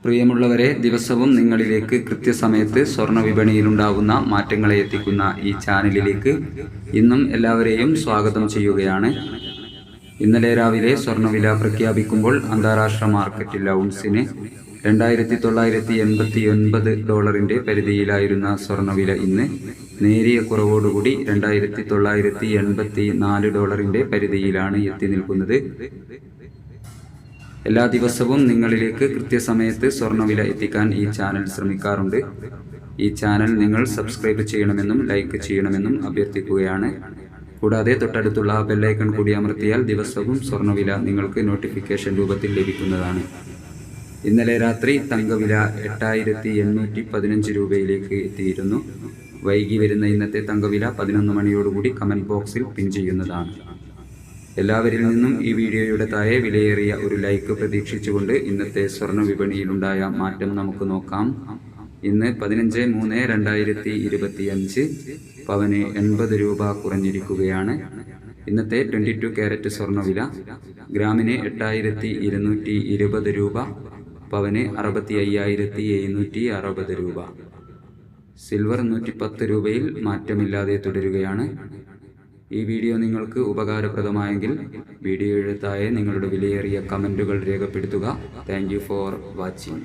പ്രിയമുള്ളവരെ, ദിവസവും നിങ്ങളിലേക്ക് കൃത്യസമയത്ത് സ്വർണ്ണ വിപണിയിലുണ്ടാകുന്ന മാറ്റങ്ങളെ എത്തിക്കുന്ന ഈ ചാനലിലേക്ക് ഇന്നും എല്ലാവരെയും സ്വാഗതം ചെയ്യുകയാണ്. ഇന്നലെ രാവിലെ സ്വർണ്ണവില പ്രഖ്യാപിക്കുമ്പോൾ അന്താരാഷ്ട്ര മാർക്കറ്റിൽ ഔൺസിന് $2,989 പരിധിയിലായിരുന്ന സ്വർണ്ണവില ഇന്ന് നേരിയ കുറവോടുകൂടി $2,984 പരിധിയിലാണ് എത്തി നിൽക്കുന്നത്. എല്ലാ ദിവസവും നിങ്ങളിലേക്ക് കൃത്യസമയത്ത് സ്വർണ്ണവില എത്തിക്കാൻ ഈ ചാനൽ ശ്രമിക്കാറുണ്ട്. ഈ ചാനൽ നിങ്ങൾ സബ്സ്ക്രൈബ് ചെയ്യണമെന്നും ലൈക്ക് ചെയ്യണമെന്നും അഭ്യർത്ഥിക്കുകയാണ്. കൂടാതെ തൊട്ടടുത്തുള്ള ബെല്ലൈക്കൺ കൂടി അമർത്തിയാൽ ദിവസവും സ്വർണ്ണവില നിങ്ങൾക്ക് നോട്ടിഫിക്കേഷൻ രൂപത്തിൽ ലഭിക്കുന്നതാണ്. ഇന്നലെ രാത്രി തങ്കവില 8,815 രൂപയിലേക്ക് എത്തിയിരുന്നു. വൈകി വരുന്ന ഇന്നത്തെ തങ്കവില 11 മണിയോടുകൂടി കമൻറ്റ് ബോക്സിൽ പിൻ ചെയ്യുന്നതാണ്. എല്ലാവരിൽ നിന്നും ഈ വീഡിയോയുടെ താഴെ വിലയേറിയ ഒരു ലൈക്ക് പ്രതീക്ഷിച്ചുകൊണ്ട് ഇന്നത്തെ സ്വർണ്ണ വിപണിയിലുണ്ടായ മാറ്റം നമുക്ക് നോക്കാം. ഇന്ന് 15/3/2025 പവന് 80 രൂപ കുറഞ്ഞിരിക്കുകയാണ്. ഇന്നത്തെ 22 കാരറ്റ് സ്വർണ്ണവില ഗ്രാമിന് 8,220 രൂപ, പവന് 65,760 രൂപ. സിൽവർ 110 രൂപയിൽ മാറ്റമില്ലാതെ തുടരുകയാണ്. ഈ വീഡിയോ നിങ്ങൾക്ക് ഉപകാരപ്രദമായെങ്കിൽ വീഡിയോയുടെ താഴെ നിങ്ങളുടെ വിലയേറിയ കമൻറ്റുകൾ രേഖപ്പെടുത്തുക. Thank you for watching.